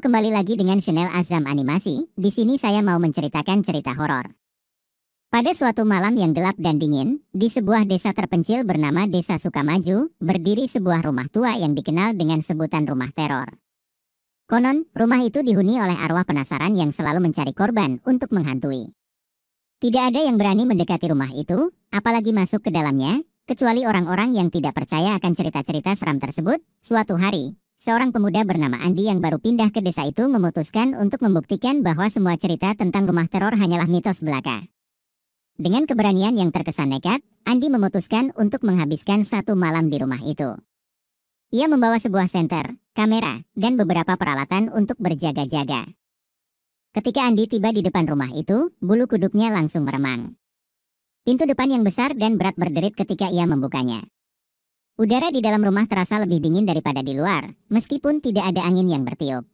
Halo, kembali lagi dengan channel Azam Animasi. Di sini saya mau menceritakan cerita horor. Pada suatu malam yang gelap dan dingin, di sebuah desa terpencil bernama Desa Sukamaju, berdiri sebuah rumah tua yang dikenal dengan sebutan rumah teror. Konon, rumah itu dihuni oleh arwah penasaran yang selalu mencari korban untuk menghantui. Tidak ada yang berani mendekati rumah itu, apalagi masuk ke dalamnya, kecuali orang-orang yang tidak percaya akan cerita-cerita seram tersebut. Suatu hari, seorang pemuda bernama Andi yang baru pindah ke desa itu memutuskan untuk membuktikan bahwa semua cerita tentang rumah teror hanyalah mitos belaka. Dengan keberanian yang terkesan nekat, Andi memutuskan untuk menghabiskan satu malam di rumah itu. Ia membawa sebuah senter, kamera, dan beberapa peralatan untuk berjaga-jaga. Ketika Andi tiba di depan rumah itu, bulu kuduknya langsung meremang. Pintu depan yang besar dan berat berderit ketika ia membukanya. Udara di dalam rumah terasa lebih dingin daripada di luar, meskipun tidak ada angin yang bertiup.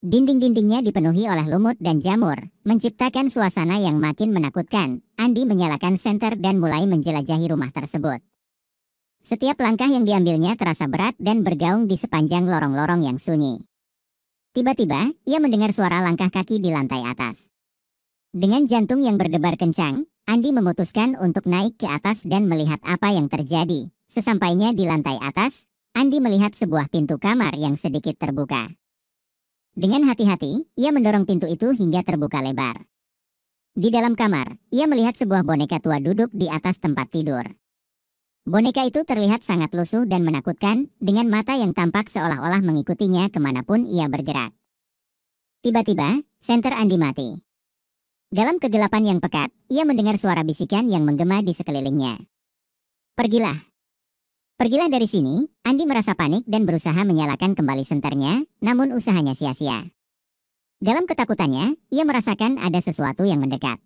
Dinding-dindingnya dipenuhi oleh lumut dan jamur, menciptakan suasana yang makin menakutkan. Andi menyalakan senter dan mulai menjelajahi rumah tersebut. Setiap langkah yang diambilnya terasa berat dan bergaung di sepanjang lorong-lorong yang sunyi. Tiba-tiba, ia mendengar suara langkah kaki di lantai atas. Dengan jantung yang berdebar kencang, Andi memutuskan untuk naik ke atas dan melihat apa yang terjadi. Sesampainya di lantai atas, Andi melihat sebuah pintu kamar yang sedikit terbuka. Dengan hati-hati, ia mendorong pintu itu hingga terbuka lebar. Di dalam kamar, ia melihat sebuah boneka tua duduk di atas tempat tidur. Boneka itu terlihat sangat lusuh dan menakutkan, dengan mata yang tampak seolah-olah mengikutinya kemanapun ia bergerak. Tiba-tiba, senter Andi mati. Dalam kegelapan yang pekat, ia mendengar suara bisikan yang menggema di sekelilingnya. Pergilah. Pergilah dari sini. Andi merasa panik dan berusaha menyalakan kembali senternya, namun usahanya sia-sia. Dalam ketakutannya, ia merasakan ada sesuatu yang mendekat.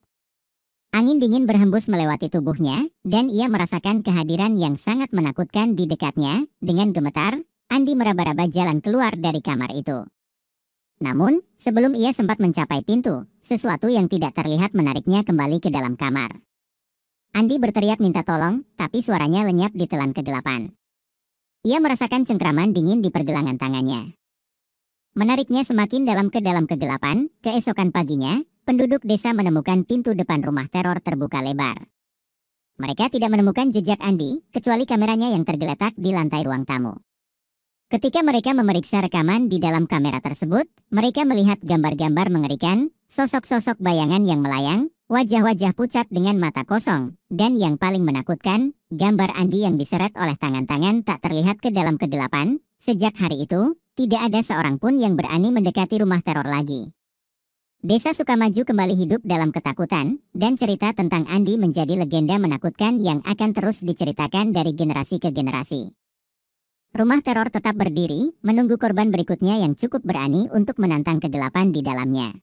Angin dingin berhembus melewati tubuhnya, dan ia merasakan kehadiran yang sangat menakutkan di dekatnya. Dengan gemetar, Andi meraba-raba jalan keluar dari kamar itu. Namun, sebelum ia sempat mencapai pintu, sesuatu yang tidak terlihat menariknya kembali ke dalam kamar. Andi berteriak minta tolong, tapi suaranya lenyap di telan kegelapan. Ia merasakan cengkraman dingin di pergelangan tangannya. Menariknya semakin dalam ke dalam kegelapan. Keesokan paginya, penduduk desa menemukan pintu depan rumah teror terbuka lebar. Mereka tidak menemukan jejak Andi, kecuali kameranya yang tergeletak di lantai ruang tamu. Ketika mereka memeriksa rekaman di dalam kamera tersebut, mereka melihat gambar-gambar mengerikan, sosok-sosok bayangan yang melayang, wajah-wajah pucat dengan mata kosong, dan yang paling menakutkan, gambar Andi yang diseret oleh tangan-tangan tak terlihat ke dalam kegelapan. Sejak hari itu, tidak ada seorang pun yang berani mendekati rumah teror lagi. Desa Sukamaju kembali hidup dalam ketakutan, dan cerita tentang Andi menjadi legenda menakutkan yang akan terus diceritakan dari generasi ke generasi. Rumah teror tetap berdiri, menunggu korban berikutnya yang cukup berani untuk menantang kegelapan di dalamnya.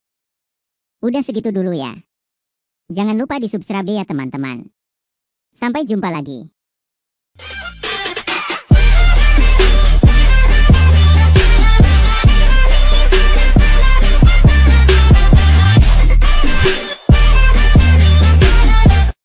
Udah segitu dulu ya. Jangan lupa di subscribe ya teman-teman. Sampai jumpa lagi.